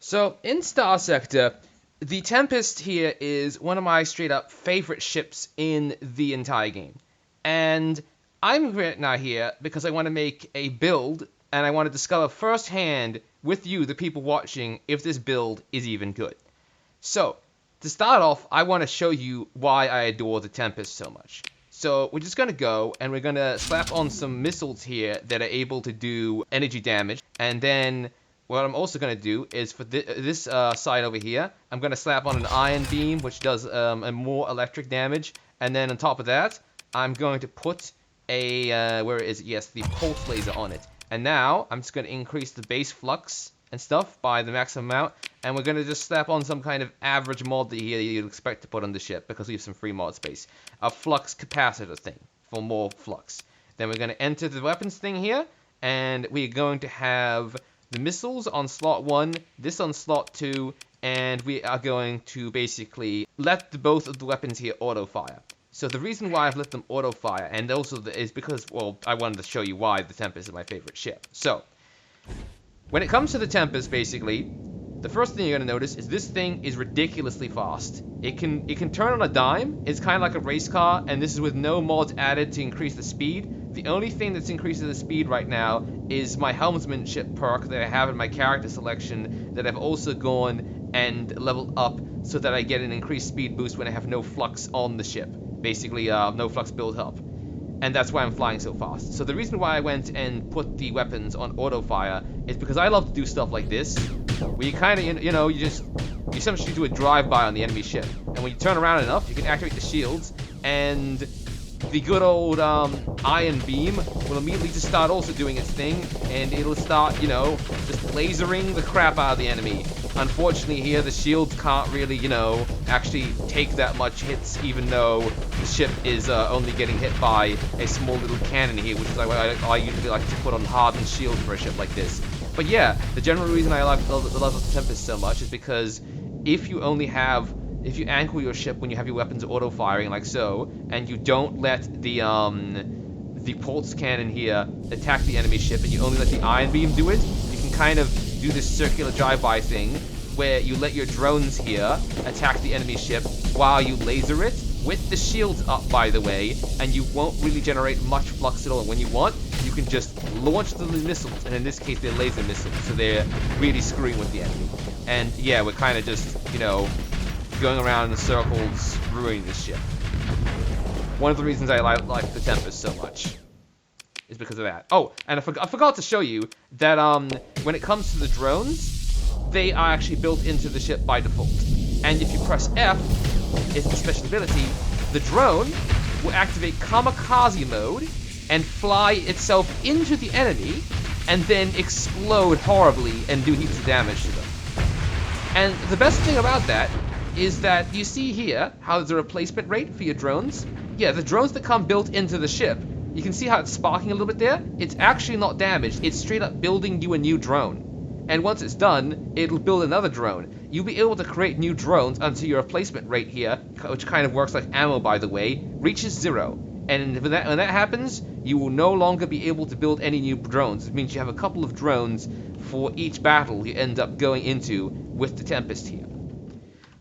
So, in Starsector, the Tempest here is one of my straight-up favorite ships in the entire game. And I'm right now here because I want to make a build, and I want to discover firsthand with you, the people watching, if this build is even good. So, to start off, I want to show you why I adore the Tempest so much. So, we're just going to go, and we're going to slap on some missiles here that are able to do energy damage, and then what I'm also going to do is for this side over here, I'm going to slap on an ion beam, which does a more electric damage. And then on top of that, I'm going to put a, where is it? Yes, the pulse laser on it. And now, I'm just going to increase the base flux and stuff by the maximum amount. And we're going to just slap on some kind of average mod that you'd expect to put on the ship, because we have some free mod space. A flux capacitor thing for more flux. Then we're going to enter the weapons thing here, and we're going to have the missiles on slot 1, this on slot 2, and we are going to basically let both of the weapons here auto-fire. So the reason why I've let them auto-fire, and also is because, well, I wanted to show you why the Tempest is my favorite ship. So, when it comes to the Tempest, basically, the first thing you're going to notice is this thing is ridiculously fast. It can turn on a dime. It's kind of like a race car, and this is with no mods added to increase the speed. The only thing that's increasing the speed right now is my helmsmanship perk that I have in my character selection that I've also gone and leveled up so that I get an increased speed boost when I have no flux on the ship. Basically, no flux built up. And that's why I'm flying so fast. So the reason why I went and put the weapons on auto-fire is because I love to do stuff like this, where you kind of, you essentially do a drive-by on the enemy ship. And when you turn around enough, you can activate the shields, and the good old ion beam will immediately just start also doing its thing, and it'll start, just lasering the crap out of the enemy. Unfortunately here, the shields can't really, actually take that much hits, even though the ship is only getting hit by a small little cannon here, which is like I usually like to put on hardened shield for a ship like this. But yeah, the general reason I love the Tempest so much is because if you anchor your ship when you have your weapons auto-firing like so, and you don't let the pulse cannon here attack the enemy ship, and you only let the ion beam do it, you can kind of do this circular drive-by thing, where you let your drones here attack the enemy ship while you laser it, with the shields up, by the way, and you won't really generate much flux at all. And when you want, you can just launch the missiles, and in this case, they're laser missiles, so they're really screwing with the enemy. And yeah, we're kind of just, going around in circles, ruining this ship. One of the reasons I like the Tempest so much is because of that. Oh, and I forgot to show you that when it comes to the drones, they are actually built into the ship by default. And if you press F, it's the special ability, the drone will activate kamikaze mode and fly itself into the enemy, and then explode horribly and do heaps of damage to them. And the best thing about that is that you see here how there's a replacement rate for your drones. Yeah, the drones that come built into the ship, you can see how it's sparking a little bit there? It's actually not damaged, it's straight up building you a new drone. And once it's done, it'll build another drone. You'll be able to create new drones until your replacement rate here, which kind of works like ammo by the way, reaches 0. And when that happens, you will no longer be able to build any new drones. It means you have a couple of drones for each battle you end up going into with the Tempest here.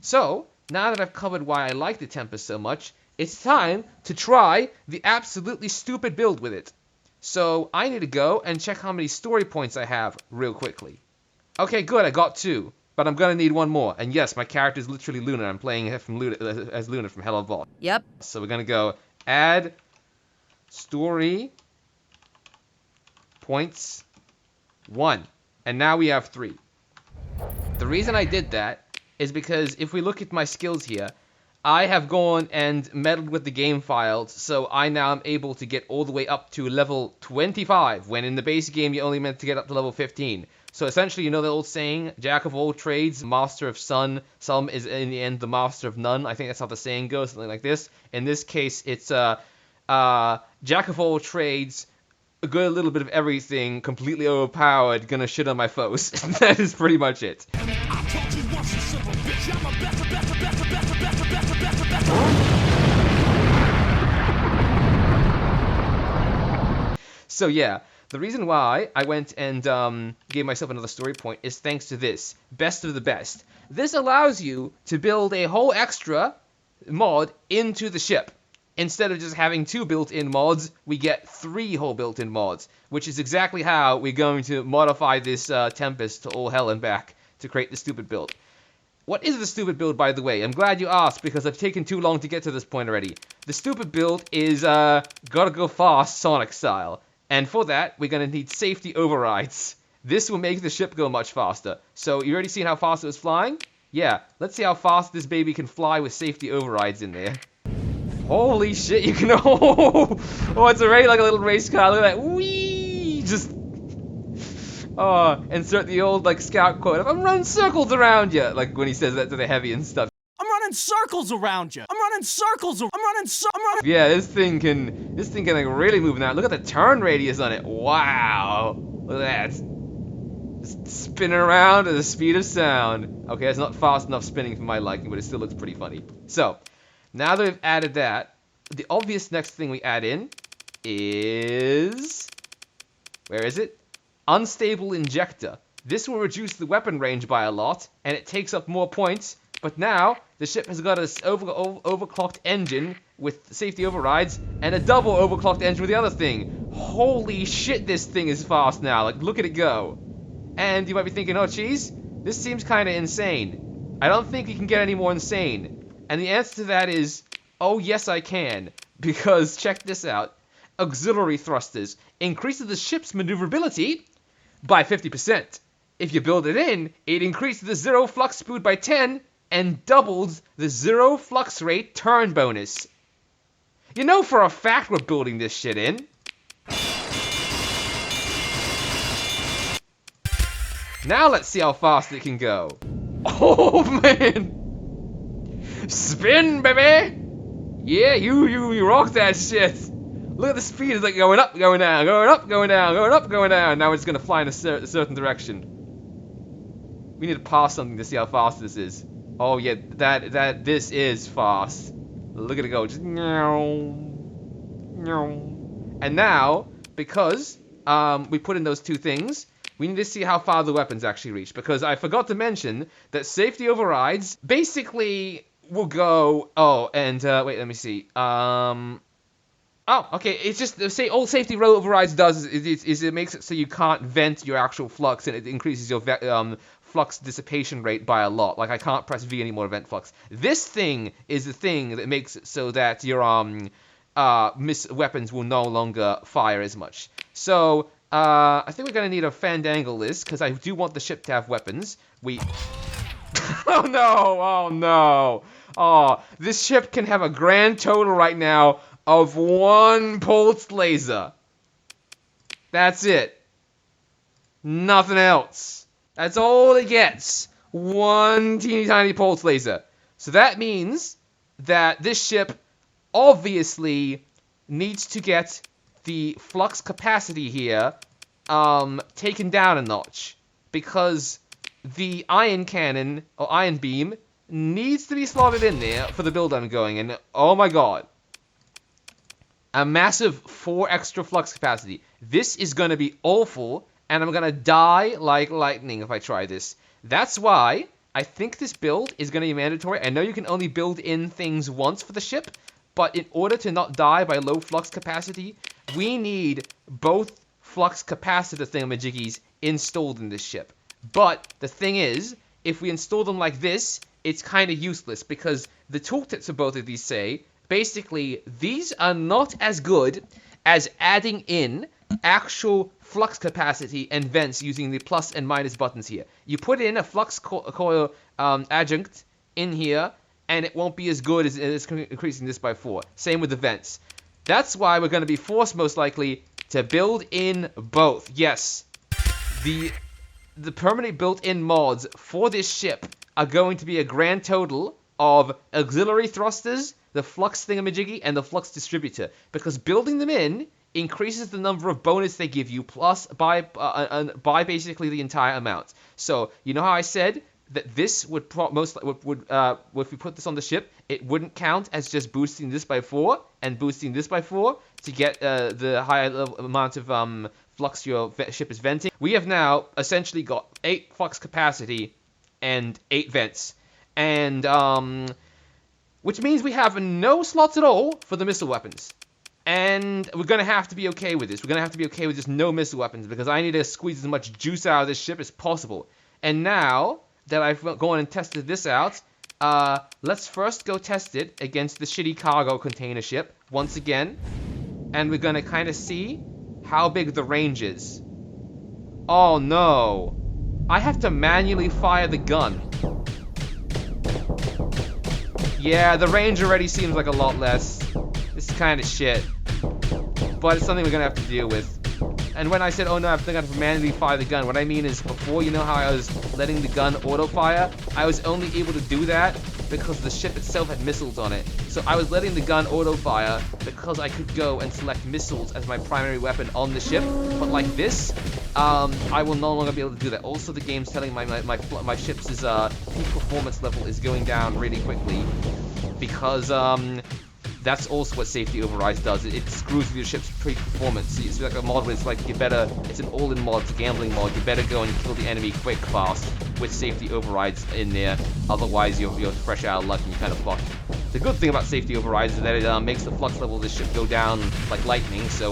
So, now that I've covered why I like the Tempest so much, it's time to try the absolutely stupid build with it. So, I need to go and check how many story points I have real quickly. Okay, good, I got 2. But I'm gonna need 1 more. And yes, my character is literally Luna. I'm playing as Luna from Hello Vault. Yep. So we're gonna go add story points 1. And now we have 3. The reason I did that is because if we look at my skills here, I have gone and meddled with the game files, so I now am able to get all the way up to level 25, when in the base game you only meant to get up to level 15. So essentially, you know the old saying, jack of all trades, master of some is in the end the master of none. I think that's how the saying goes, something like this. In this case, it's jack of all trades, a good little bit of everything, completely overpowered, gonna shit on my foes. That is pretty much it. So yeah, The reason why I went and gave myself another story point is thanks to this, best of the best. This allows you to build a whole extra mod into the ship. Instead of just having 2 built-in mods, we get 3 whole built-in mods, which is exactly how we're going to modify this Tempest to all hell and back to create the stupid build. What is the stupid build, by the way? I'm glad you asked, because I've taken too long to get to this point already. The stupid build is gotta go fast Sonic style, and for that, we're gonna need safety overrides. This will make the ship go much faster. So, you already seen how fast it was flying? Yeah, let's see how fast this baby can fly with safety overrides in there. Holy shit, you can... Oh, it's already like a little race car. Look at that. Whee! Just... Oh, insert the old, like, scout quote of, "I'm running circles around you." Like, when he says that to the heavy and stuff. I'm running circles around you. I'm running circles. I'm running. Yeah, this thing can like really move now. Look at the turn radius on it. Wow. Look at that. Just spinning around at the speed of sound. Okay, it's not fast enough spinning for my liking, but it still looks pretty funny. So, now that we've added that, the obvious next thing we add in is... Where is it? Unstable injector. This will reduce the weapon range by a lot, and it takes up more points, but now the ship has got an overclocked engine with safety overrides, and a double overclocked engine with the other thing. Holy shit, this thing is fast now. Like, look at it go. And you might be thinking, oh, geez, this seems kind of insane. I don't think we can get any more insane. And the answer to that is, oh yes I can, because check this out. Auxiliary thrusters increases the ship's maneuverability by 50%. If you build it in, it increases the zero flux speed by 10 and doubles the zero flux rate turn bonus. You know for a fact we're building this shit in. Now let's see how fast it can go. Oh man! Spin, baby! Yeah, you rock that shit. Look at the speed, it's like going up, going down, going up, going down, going up, going down. Now it's gonna fly in a certain direction. We need to pass something to see how fast this is. Oh yeah, this is fast. Look at it go, just and now, because we put in those 2 things, we need to see how far the weapons actually reach, because I forgot to mention that safety overrides basically will go... Oh, and, wait, let me see. Oh, okay, it's just, all safety overrides does is it makes it so you can't vent your actual flux, and it increases your flux dissipation rate by a lot. Like, I can't press V anymore to vent flux. This thing is the thing that makes it so that your, weapons will no longer fire as much. So... I think we're gonna need to fandangle this, because I do want the ship to have weapons. Oh no! Oh no! Oh, this ship can have a grand total right now of 1 pulsed laser. That's it. Nothing else. That's all it gets. 1 teeny tiny pulse laser. So that means that this ship obviously needs to get the flux capacity here taken down a notch, because the ion cannon or ion beam needs to be slotted in there for the build I'm going, and oh my god, a massive 4 extra flux capacity. This is going to be awful, and I'm going to die like lightning if I try this. That's why I think this build is going to be mandatory. I know you can only build in things once for the ship, but in order to not die by low flux capacity, we need both flux capacitor thingamajiggies installed in this ship. But the thing is, if we install them like this, it's kind of useless, because the tooltips for both of these say, basically, these are not as good as adding in actual flux capacity and vents using the plus and minus buttons here. You put in a flux coil adjunct in here, and it won't be as good as increasing this by 4. Same with the vents. That's why we're going to be forced, most likely, to build in both. Yes, the permanent built-in mods for this ship are going to be a grand total of auxiliary thrusters, the flux thingamajiggy, and the flux distributor. Because building them in increases the number of bonus they give you, plus by basically the entire amount. So, you know how I said that this would if we put this on the ship, it wouldn't count as just boosting this by 4 and boosting this by 4 to get the higher amount of flux your ship is venting. We have now essentially got 8 flux capacity and 8 vents. And, which means we have no slots at all for the missile weapons. And we're going to have to be okay with this. We're going to have to be okay with just no missile weapons, because I need to squeeze as much juice out of this ship as possible. And now that I've gone and tested this out, let's first go test it against the shitty cargo container ship once again. And we're going to kind of see how big the range is. Oh no. I have to manually fire the gun. Yeah, the range already seems like a lot less. This is kind of shit. But it's something we're going to have to deal with. And when I said, oh no, I think I have to manually fire the gun, what I mean is before, you know how I was letting the gun auto-fire? I was only able to do that because the ship itself had missiles on it. So I was letting the gun auto-fire because I could go and select missiles as my primary weapon on the ship. But like this, I will no longer be able to do that. Also, the game's telling my ship's peak performance level is going down really quickly because that's also what safety overrides does. It screws with your ship's performance. It's like a mod where it's like it's an all-in mod, it's a gambling mod. You better go and kill the enemy quick, fast, with safety overrides in there. Otherwise, you're fresh out of luck and you're kind of fucked. The good thing about safety overrides is that it makes the flux level of the ship go down like lightning. So,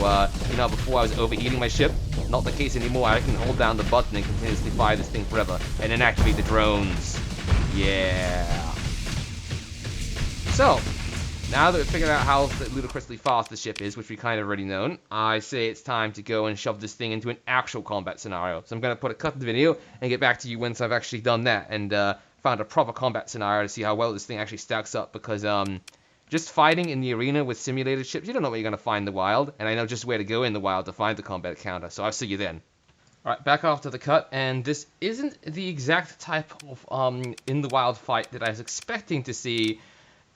you know, before I was overheating my ship, not the case anymore. I can hold down the button and continuously fire this thing forever, and then activate the drones. Yeah. So, now that we've figured out how ludicrously fast the ship is, which we kind of already known, I say it's time to go and shove this thing into an actual combat scenario. So I'm going to put a cut in the video and get back to you once I've actually done that and found a proper combat scenario to see how well this thing actually stacks up, because just fighting in the arena with simulated ships, you don't know what you're going to find in the wild, and I know just where to go in the wild to find the combat counter, so I'll see you then. Alright, back after the cut, and this isn't the exact type of in the wild fight that I was expecting to see,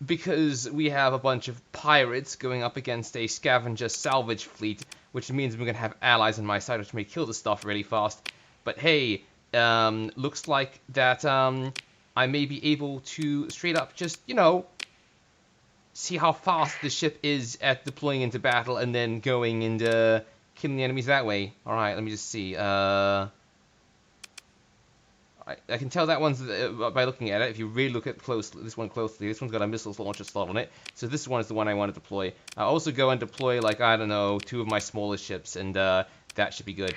because we have a bunch of pirates going up against a scavenger salvage fleet, which means we're going to have allies on my side, which may kill the stuff really fast. But hey, looks like that I may be able to straight up just, you know, see how fast the ship is at deploying into battle and then going and killing the enemies that way. Alright, let me just see. I can tell that one's by looking at it. If you really look at this one closely, this one's got a missile launcher slot on it. So this one is the one I want to deploy. I'll also go and deploy, like, I don't know, 2 of my smallest ships, and that should be good.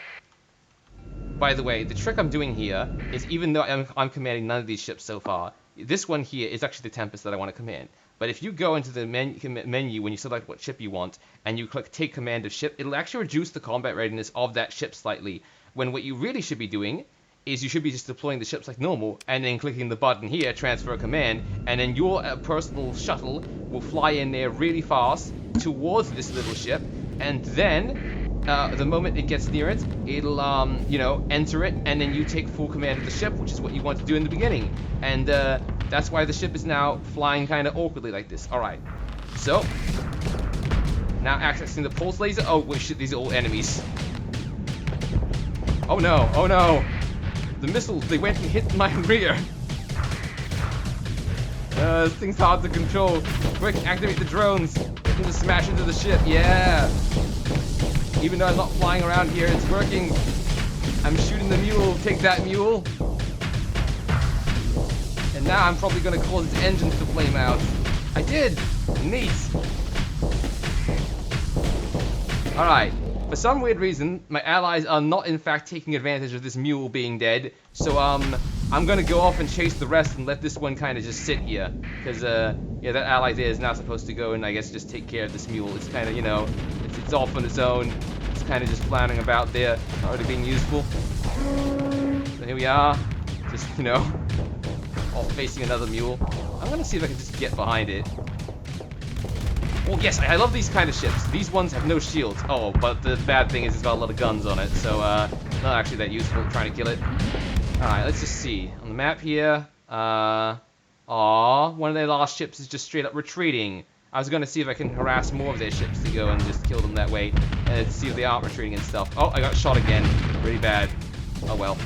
By the way, the trick I'm doing here is, even though I'm commanding none of these ships so far, this one here is actually the Tempest that I want to command. But if you go into the menu when you select what ship you want, and you click Take Command of Ship, it'll actually reduce the combat readiness of that ship slightly, when what you really should be doing is you should be just deploying the ships like normal, and then clicking the button here, transfer command, and then your personal shuttle will fly in there really fast towards this little ship, and then the moment it gets near it, it'll you know, enter it, and then you take full command of the ship, which is what you want to do in the beginning. And that's why the ship is now flying kind of awkwardly like this. Alright, so now accessing the pulse laser. Oh wait, shit, these are all enemies. Oh no, oh no. The missiles, they went and hit my rear. This thing's hard to control. Quick, activate the drones. Get them to smash into the ship. Yeah. Even though I'm not flying around here, it's working. I'm shooting the mule. Take that, mule. And now I'm probably going to cause its engines to flame out. I did. Neat. Alright. For some weird reason, my allies are not in fact taking advantage of this mule being dead, so I'm gonna go off and chase the rest and let this one kind of just sit here, because yeah, that ally there is now supposed to go and I guess just take care of this mule. It's kind of, you know, it's off on its own. It's kind of just flouncing about there, not really being useful. So here we are, just, you know, off facing another mule. I'm gonna see if I can just get behind it. Oh yes, I love these kind of ships. These ones have no shields. Oh, but the bad thing is it's got a lot of guns on it, so not actually that useful trying to kill it. Alright, let's just see. On the map here, one of their last ships is just straight up retreating. I was gonna see if I can harass more of their ships to go and just kill them that way, and see if they aren't retreating and stuff. Oh, I got shot again. Really bad. Oh well.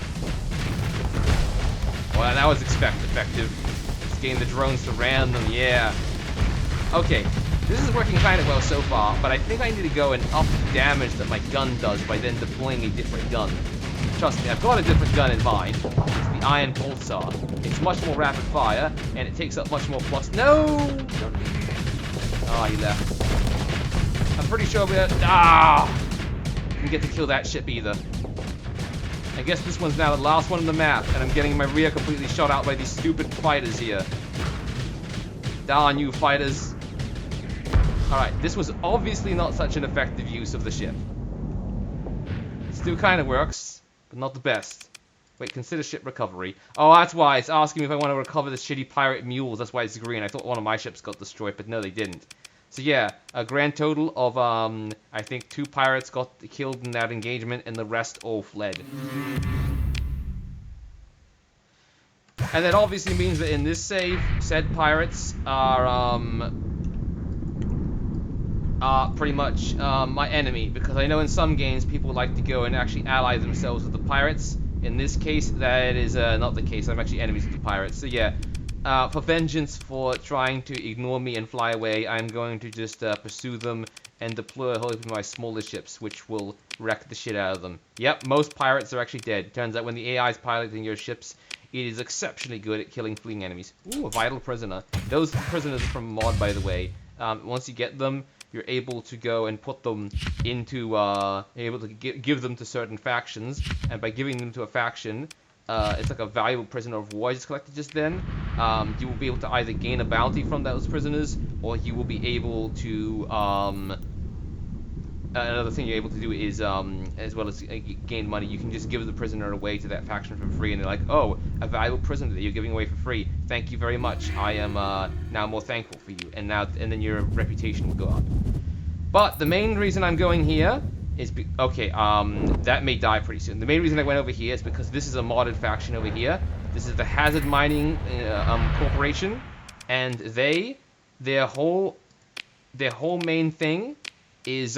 Well, that was effective. Just getting the drones to ram them, yeah. Okay. This is working kind of well so far, but I think I need to go and up the damage that my gun does by then deploying a different gun. Trust me, I've got a different gun in mind. It's the Iron Pulsar. It's much more rapid fire, and it takes up much more flux. No! Oh, he left. I'm pretty sure we're... Didn't get to kill that ship either. I guess this one's now the last one on the map, and I'm getting my rear completely shot out by these stupid fighters here. Darn you, fighters. Alright, this was obviously not such an effective use of the ship. It still kind of works, but not the best. Wait, consider ship recovery. Oh, that's why. It's asking me if I want to recover the shitty pirate mules. That's why it's green. I thought one of my ships got destroyed, but no, they didn't. So yeah, a grand total of, I think 2 pirates got killed in that engagement, and the rest all fled. And that obviously means that in this save, said pirates are pretty much my enemy, because I know in some games people like to go and actually ally themselves with the pirates. In this case, that is not the case. I'm actually enemies with the pirates. So yeah, for vengeance for trying to ignore me and fly away, I'm going to just pursue them and deploy a whole heap of my smaller ships, which will wreck the shit out of them. Yep, most pirates are actually dead. Turns out when the AI is piloting your ships, it is exceptionally good at killing fleeing enemies. Ooh, a vital prisoner. Those prisoners are from mod, by the way. Once you get them, you're able to go and put them into, able to give them to certain factions, and by giving them to a faction, it's like a valuable prisoner of war is collected just then. You will be able to either gain a bounty from those prisoners, or you will be able to, another thing you're able to do is, as well as gain money, you can just give the prisoner away to that faction for free, and they're like, oh, a valuable prisoner that you're giving away for free. Thank you very much. I am now more thankful for you, and then your reputation will go up. But the main reason I'm going here is that may die pretty soon. The main reason I went over here is because this is a modded faction over here. This is the Hazard Mining Corporation, and their whole main thing is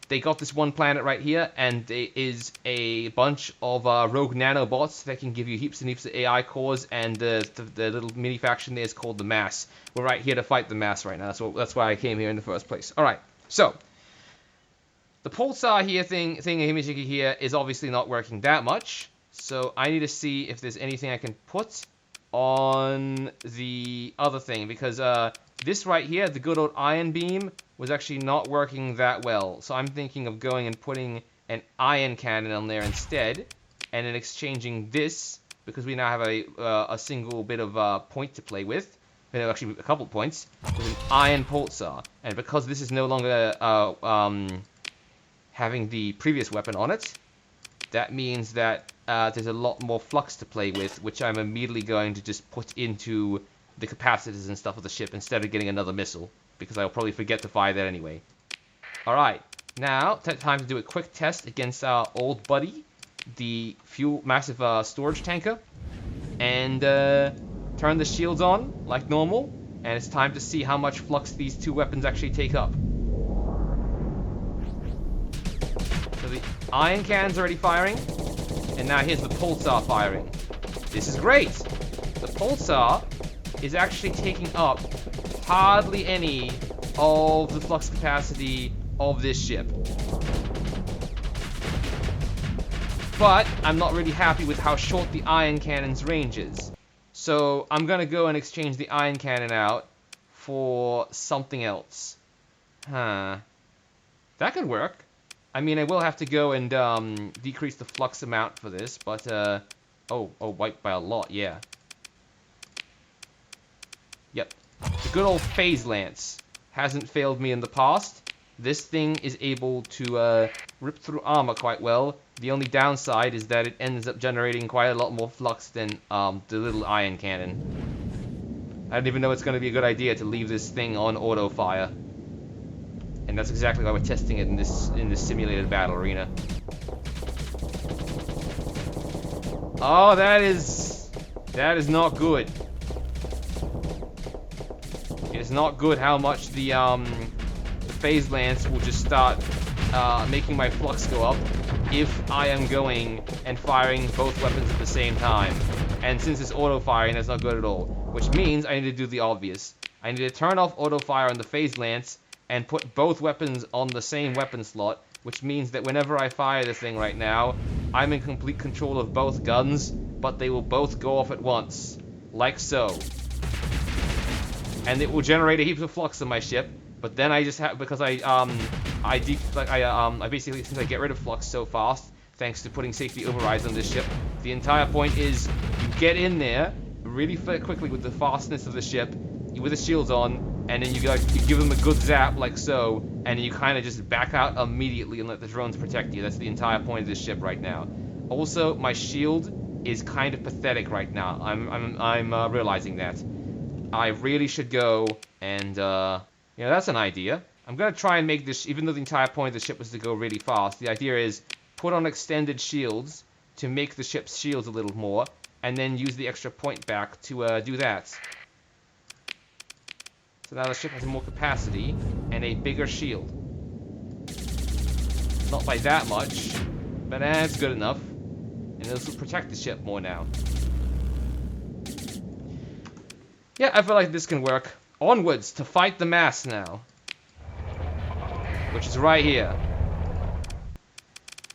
they got this one planet right here, and there is a bunch of rogue nanobots that can give you heaps and heaps of AI cores, and the little mini faction there is called the Mass. We're right here to fight the Mass right now, so that's why I came here in the first place. Alright, so the pulsar here thing here is obviously not working that much, so I need to see if there's anything I can put on the other thing, because this right here, the good old ion beam, was actually not working that well. So I'm thinking of going and putting an ion cannon on there instead, and then exchanging this, because we now have a single bit of point to play with, actually a couple points, with an ion pulsar. And because this is no longer having the previous weapon on it, that means that there's a lot more flux to play with, which I'm immediately going to just put into the capacitors and stuff of the ship instead of getting another missile, because I'll probably forget to fire that anyway. Alright, now time to do a quick test against our old buddy, the massive storage tanker, and turn the shields on like normal, and it's time to see how much flux these two weapons actually take up. So the ion cannon's already firing, and now here's the pulsar firing. This is great! The pulsar is actually taking up hardly any of the flux capacity of this ship. But I'm not really happy with how short the ion cannon's range is. So I'm gonna go and exchange the ion cannon out for something else. That could work. I mean, I will have to go and decrease the flux amount for this, but white by a lot, yeah. Yep. The good old phase lance hasn't failed me in the past. This thing is able to rip through armor quite well. The only downside is that it ends up generating quite a lot more flux than the little ion cannon. I don't even know it's going to be a good idea to leave this thing on auto fire. And that's exactly why we're testing it in this simulated battle arena. Oh, that is not good. It's not good how much the phase lance will just start making my flux go up if I am going and firing both weapons at the same time. And since it's auto firing, that's not good at all. Which means I need to do the obvious. I need to turn off auto fire on the phase lance and put both weapons on the same weapon slot, which means that whenever I fire this thing right now, I'm in complete control of both guns, but they will both go off at once, like so. And it will generate a heap of flux on my ship, but then I just have, because I basically, since I get rid of flux so fast, thanks to putting safety overrides on this ship, the entire point is you get in there really quickly with the fastness of the ship, with the shields on, and then you give them a good zap like so, and you kind of just back out immediately and let the drones protect you. That's the entire point of this ship right now. Also, my shield is kind of pathetic right now. I'm realizing that. I really should go and that's an idea. I'm gonna try and make this, even though the entire point of the ship was to go really fast, the idea is put on extended shields to make the ship's shields a little more, and then use the extra point back to do that. So now the ship has more capacity and a bigger shield. Not by that much, but it's good enough. And this will protect the ship more now. Yeah, I feel like this can work. Onwards to fight the mass now. Which is right here.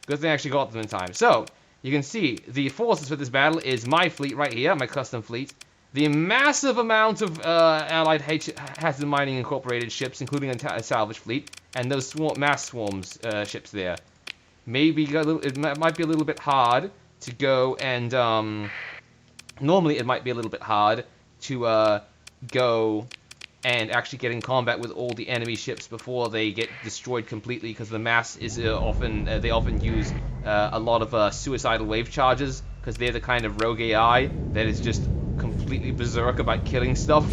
Good thing I actually got them in time. So, you can see the forces for this battle is my fleet right here, my custom fleet. The massive amount of Allied Hazard Mining Incorporated ships, including a salvage fleet, and those mass swarms ships there. Maybe it might be a little bit hard to go and normally it might be a little bit hard to go and actually get in combat with all the enemy ships before they get destroyed completely, because the mass is they often use a lot of suicidal wave charges, because they're the kind of rogue AI that is just completely berserk about killing stuff,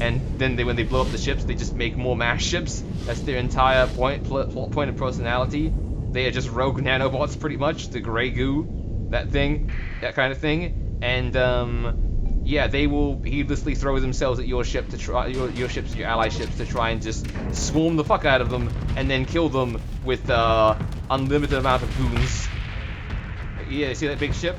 and then when they blow up the ships, they just make more mass ships. That's their entire point of personality. They are just rogue nanobots, pretty much. The gray goo, that kind of thing. And yeah, they will heedlessly throw themselves at your ship to try your ships, your ally ships, to try and just swarm the fuck out of them, and then kill them with unlimited amount of boons. Yeah, see that big ship?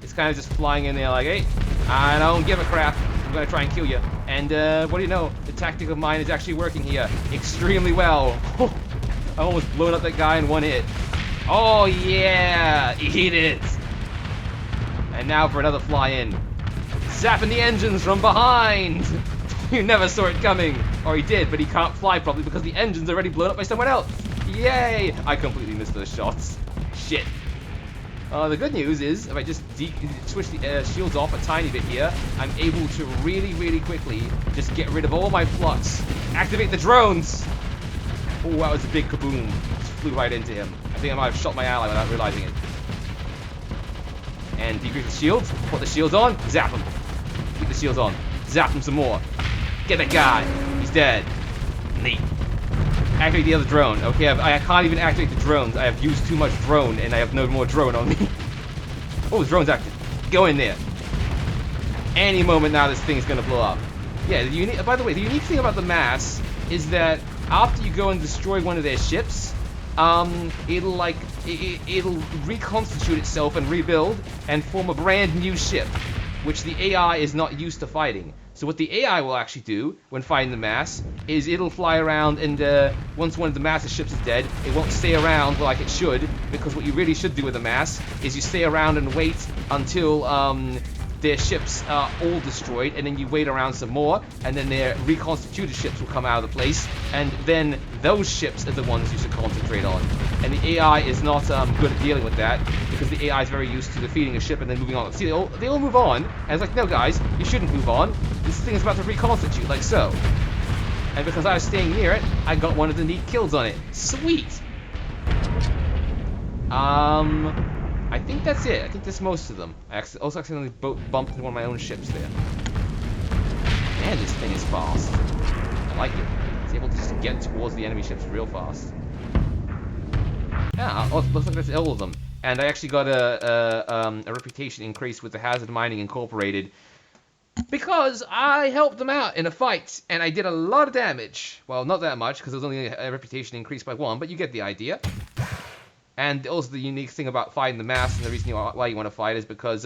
It's kind of just flying in there like, hey, I don't give a crap. I'm gonna try and kill you. And what do you know? The tactic of mine is actually working here extremely well. I almost blown up that guy in one hit. Oh yeah, eat it. And now for another fly in. Zapping the engines from behind. You never saw it coming. Or he did, but he can't fly properly because the engine's already blown up by someone else. Yay! I completely missed those shots. Shit. The good news is, if I just switch the shields off a tiny bit here, I'm able to really, really quickly just get rid of all my flux. Activate the drones! Oh, that was a big kaboom. Just flew right into him. I think I might have shot my ally without realizing it. And decrease the shields. Put the shields on. Zap him. Keep the shields on. Zap him some more. Get that guy. He's dead. Neat. Activate the other drone. Okay, I can't even activate the drones. I have used too much drone, and I have no more drone on me. Oh, the drone's active. Go in there. Any moment now, this thing's gonna blow up. Yeah, by the way, the unique thing about the mass is that after you go and destroy one of their ships, it'll reconstitute itself and rebuild and form a brand new ship, which the AI is not used to fighting. So what the AI will actually do when fighting the mass is it'll fly around, and once one of the mass's ships is dead, it won't stay around like it should, because what you really should do with the mass is you stay around and wait until their ships are all destroyed, and then you wait around some more, and then their reconstituted ships will come out of the place, and then those ships are the ones you should concentrate on. And the AI is not good at dealing with that, because the AI is very used to defeating a ship and then moving on. See, they all move on, and it's like, no guys, you shouldn't move on. This thing is about to reconstitute, like so. And because I was staying near it, I got one of the neat kills on it. Sweet! I think that's it. I think that's most of them. I also accidentally bumped into one of my own ships there. Man, this thing is fast. I like it. It's able to just get towards the enemy ships real fast. Yeah, looks like that's all of them. And I actually got a reputation increase with the Hazard Mining Incorporated because I helped them out in a fight, and I did a lot of damage. Well, not that much, because it was only a reputation increase by 1, but you get the idea. And also the unique thing about fighting the mass, and the reason why you want to fight, is because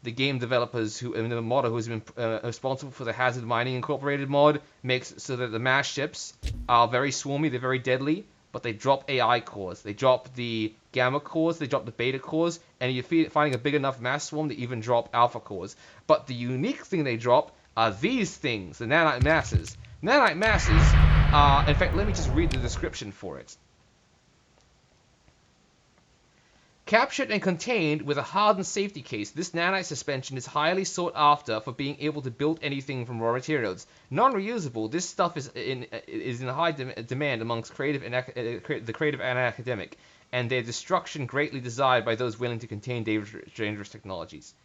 the game developers who, and the modder who's been responsible for the Hazard Mining Incorporated mod, makes so that the mass ships are very swarmy, they're very deadly, but they drop AI cores. They drop the gamma cores, they drop the beta cores, and you're finding a big enough mass swarm to even drop alpha cores. But the unique thing they drop are these things, the nanite masses. Nanite masses are, in fact, let me just read the description for it. Captured and contained with a hardened safety case, this nanite suspension is highly sought after for being able to build anything from raw materials. Non-reusable, this stuff is in high demand amongst the creative and academic, and their destruction greatly desired by those willing to contain dangerous technologies.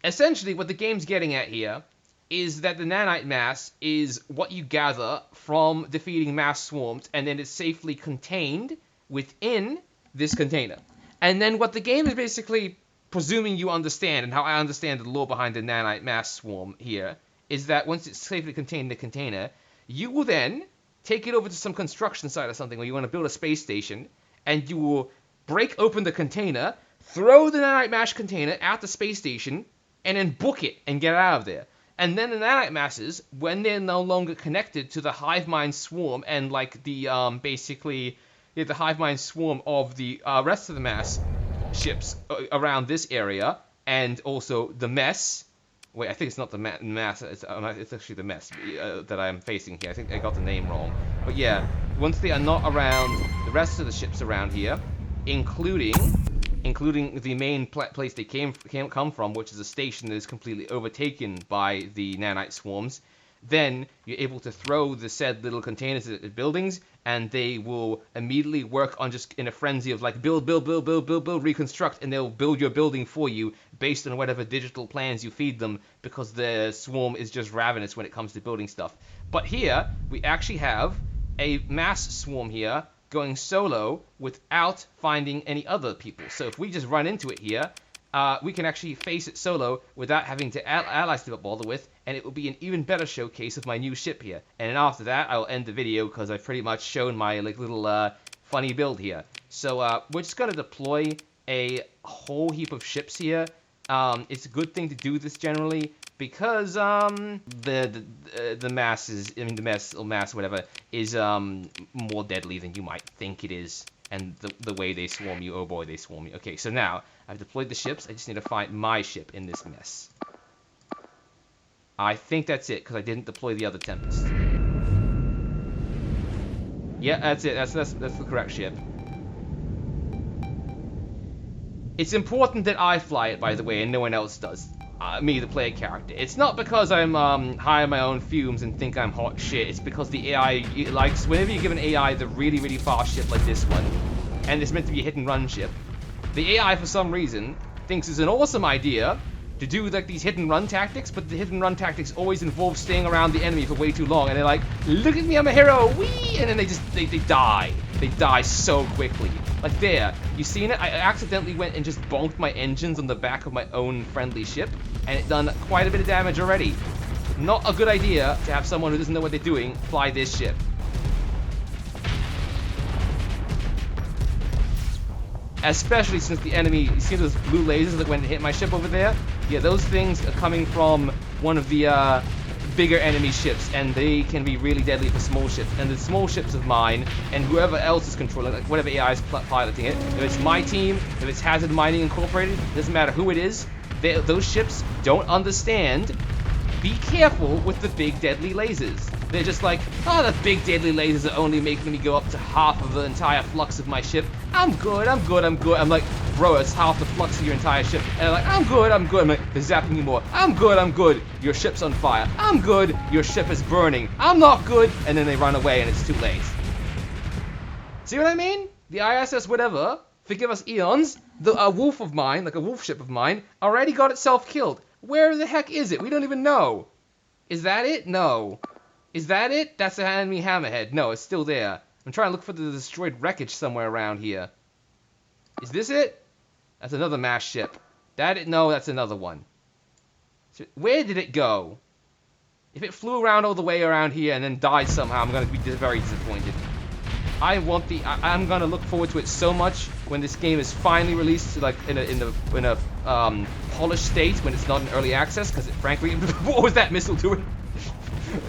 Essentially, what the game's getting at here is that the nanite mass is what you gather from defeating mass swarms, and then it's safely contained within this container. And then what the game is basically presuming you understand, and how I understand the lore behind the nanite mass swarm here, is that once it's safely contained in the container, you will then take it over to some construction site or something where you want to build a space station, and you will break open the container, throw the nanite mass container at the space station, and then book it and get out of there. And then the nanite masses, when they're no longer connected to the hive mind swarm and like the the hive mind swarm of the rest of the mass ships around this area, and also the mess. Wait, I think it's not the mass. It's actually the mess that I'm facing here. I think I got the name wrong. But yeah, once they are not around the rest of the ships around here, including the main place they come from, which is a station that is completely overtaken by the nanite swarms, then you're able to throw the said little containers at buildings, and they will immediately work on just in a frenzy of like build, reconstruct, and they'll build your building for you based on whatever digital plans you feed them, because the swarm is just ravenous when it comes to building stuff. But here, we actually have a mass swarm here going solo without finding any other people. So if we just run into it here, we can actually face it solo without having to allies to bother with, and it will be an even better showcase of my new ship here. And then after that, I'll end the video because I've pretty much shown my like little funny build here. So we're just gonna deploy a whole heap of ships here. It's a good thing to do this generally because the mass is, I mean the mess or mass whatever is more deadly than you might think it is. And the way they swarm you, oh boy, they swarm you. Okay, so now I've deployed the ships. I just need to find my ship in this mess. I think that's it, because I didn't deploy the other Tempest. Yeah, that's it. That's the correct ship. It's important that I fly it, by the way, and no one else does. Me, the player character. It's not because I'm high on my own fumes and think I'm hot shit. It's because the AI likes, whenever you give an AI the really, really fast ship like this one, and it's meant to be a hit and run ship, the AI for some reason thinks it's an awesome idea to do like these hit and run tactics, but the hit and run tactics always involve staying around the enemy for way too long, and they're like, look at me, I'm a hero, wee! And then they die. They die so quickly. Like there, you seen it? I accidentally went and just bonked my engines on the back of my own friendly ship, and it done quite a bit of damage already. Not a good idea to have someone who doesn't know what they're doing fly this ship. Especially since the enemy, you see those blue lasers that went and hit my ship over there? Yeah, those things are coming from one of the bigger enemy ships, and they can be really deadly for small ships. And the small ships of mine, and whoever else is controlling, like whatever AI is piloting it, if it's my team, if it's Hazard Mining Incorporated, doesn't matter who it is, those ships don't understand. Be careful with the big deadly lasers. They're just like, oh, the big deadly lasers are only making me go up to half of the entire flux of my ship. I'm good. I'm like, bro, it's half the flux of your entire ship. And they're like, I'm good. I'm like, they're zapping you more. I'm good. Your ship's on fire. I'm good. Your ship is burning. I'm not good. And then they run away and it's too late. See what I mean? The ISS whatever, forgive us eons, a wolf of mine, like a wolf ship of mine, already got itself killed. Where the heck is it? We don't even know. Is that it? No. Is that it? That's the enemy hammerhead. No, it's still there. I'm trying to look for the destroyed wreckage somewhere around here. Is this it? That's another mass ship. No, that's another one. So, where did it go? If it flew around all the way around here and then died somehow, I'm going to be very disappointed. I'm gonna look forward to it so much when this game is finally released, like in a polished state, when it's not in early access. Because frankly, what was that missile doing?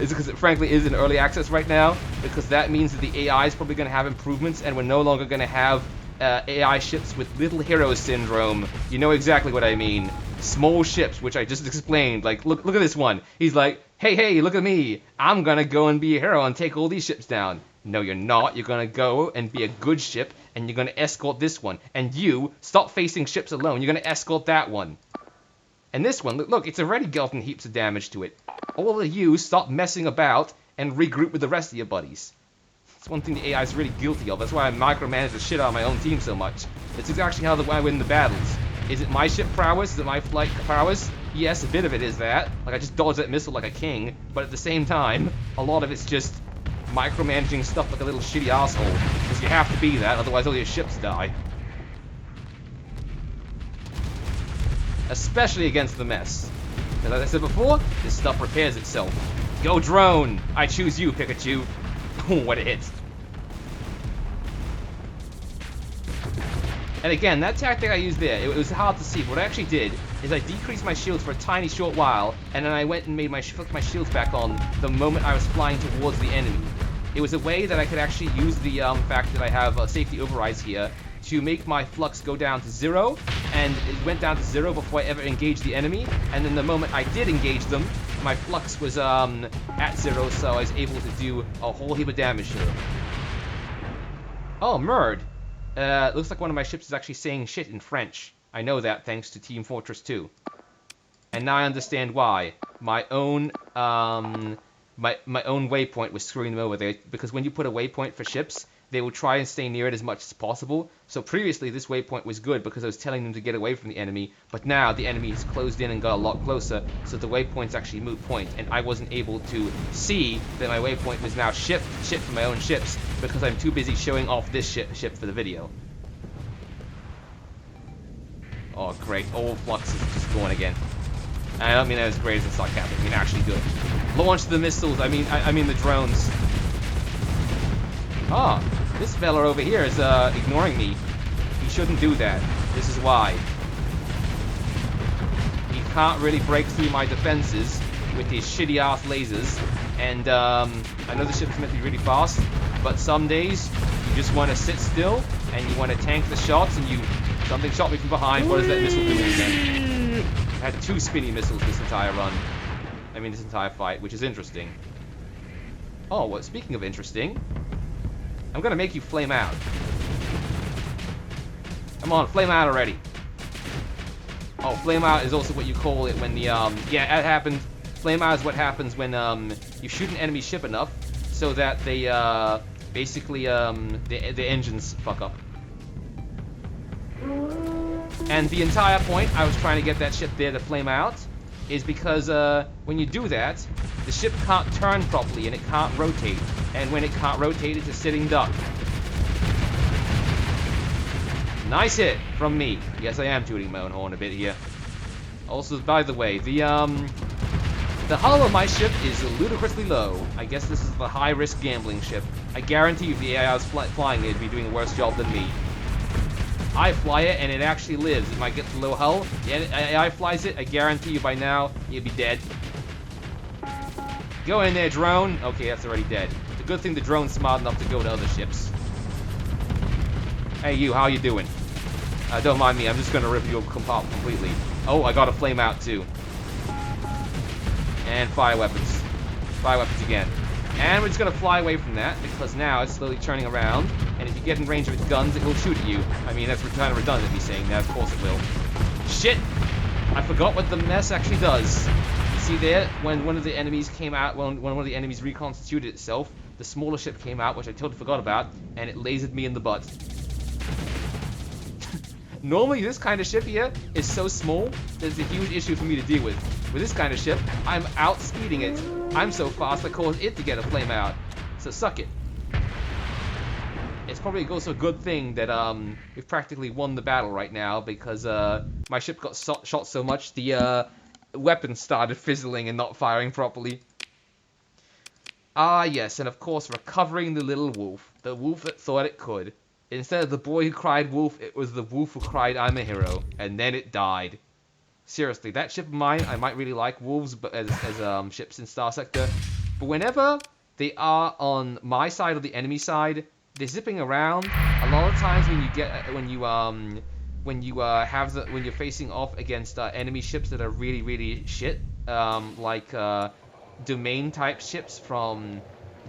Is it because it frankly is in early access right now? Because that means that the AI is probably gonna have improvements, and we're no longer gonna have AI ships with little hero syndrome. You know exactly what I mean. Small ships, which I just explained. Like, look at this one. He's like, hey, look at me. I'm gonna go and be a hero and take all these ships down. No, you're not. You're gonna go and be a good ship, and you're gonna escort this one. And you, stop facing ships alone. You're gonna escort that one. And this one, look, it's already gotten heaps of damage to it. All of you, stop messing about and regroup with the rest of your buddies. It's one thing the AI is really guilty of. That's why I micromanage the shit out of my own team so much. It's actually how I win the battles. Is it my ship prowess? Is it my flight prowess? Yes, a bit of it is that. Like, I just dodge that missile like a king. But at the same time, a lot of it's just micromanaging stuff like a little shitty asshole. Because you have to be that, otherwise all your ships die. Especially against the mess. Because as I said before, this stuff repairs itself. Go drone! I choose you, Pikachu. What a hit. And again, that tactic I used there, it was hard to see. But what I actually did is I decreased my shields for a tiny short while, and then I went and flipped my shields back on the moment I was flying towards the enemy. It was a way that I could actually use the fact that I have safety overrides here to make my flux go down to 0, and it went down to 0 before I ever engaged the enemy, and then the moment I did engage them, my flux was at 0, so I was able to do a whole heap of damage to them. Oh, Murd. Looks like one of my ships is actually saying shit in French. I know that thanks to Team Fortress 2. And now I understand why. My own my own waypoint was screwing them over there, because when you put a waypoint for ships, they will try and stay near it as much as possible. So previously this waypoint was good because I was telling them to get away from the enemy, but now the enemy has closed in and got a lot closer, so the waypoint's actually a moot point, and I wasn't able to see that my waypoint was now shit for my own ships because I'm too busy showing off this ship for the video. Oh great, all flux is just going again. And I don't mean that as great as it's sarcastic, I mean actually good. Launch the missiles, I mean the drones. Ah, this fella over here is ignoring me. He shouldn't do that. This is why. He can't really break through my defenses with his shitty ass lasers. And I know the ship's meant to be really fast, but some days you just want to sit still and you want to tank the shots, and something shot me from behind. What is that missile doing again? I had 2 spinny missiles this entire run. I mean this entire fight, which is interesting. Oh, well, speaking of interesting, I'm gonna make you flame out. Come on, flame out already. Oh, flame out is also what you call it when the, yeah, it happened. Flame out is what happens when, you shoot an enemy ship enough so that they, basically, the engines fuck up. And the entire point I was trying to get that ship there to flame out is because, when you do that, the ship can't turn properly and it can't rotate. And when it can't rotate, it's a sitting duck. Nice hit from me. Yes, I am tooting my own horn a bit here. Also, by the way, the hull of my ship is ludicrously low. I guess this is the high-risk gambling ship. I guarantee if the AI was flying it, it'd be doing a worse job than me. I fly it, and it actually lives. It might get the low hull. The AI flies it, I guarantee you by now, you'll be dead. Go in there, drone. Okay, that's already dead. It's a good thing the drone's smart enough to go to other ships. Hey, you, how you doing? Don't mind me, I'm just gonna rip you apart completely. Oh, I got a flame out, too. And fire weapons. Fire weapons again. And we're just gonna fly away from that, because now it's slowly turning around, and if you get in range of its guns, it will shoot at you. I mean, that's kind of redundant, me saying that. Of course it will. Shit! I forgot what the mess actually does. See there, when one of the enemies came out, when one of the enemies reconstituted itself, the smaller ship came out, which I totally forgot about, and it lasered me in the butt. Normally, this kind of ship here is so small that it's a huge issue for me to deal with. With this kind of ship, I'm outspeeding it. I'm so fast, I cause it to get a flame out. So suck it. It's probably also a good thing that we've practically won the battle right now, because my ship got shot so much, the weapons started fizzling and not firing properly. Ah, yes, and of course, recovering the little wolf. The wolf that thought it could. Instead of the boy who cried wolf, it was the wolf who cried I'm a hero. And then it died. Seriously, that ship of mine, I might really like wolves but as ships in Starsector. But whenever they are on my side or the enemy side, they're zipping around. A lot of times when you're facing off against enemy ships that are really, really shit, like domain type ships from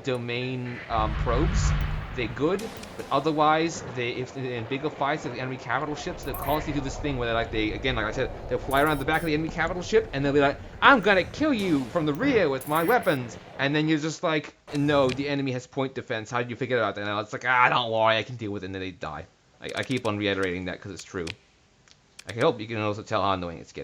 domain probes, they're good, but otherwise, if they're in bigger fights with the enemy capital ships, they'll constantly do this thing where like I said, they'll fly around the back of the enemy capital ship, and they'll be like, I'm gonna kill you from the rear with my weapons, and then you're just like, no, the enemy has point defense, how did you figure it out? And it's like, don't worry, I can deal with it, and then they die. I keep on reiterating that because it's true. I hope you can also tell how annoying it's getting.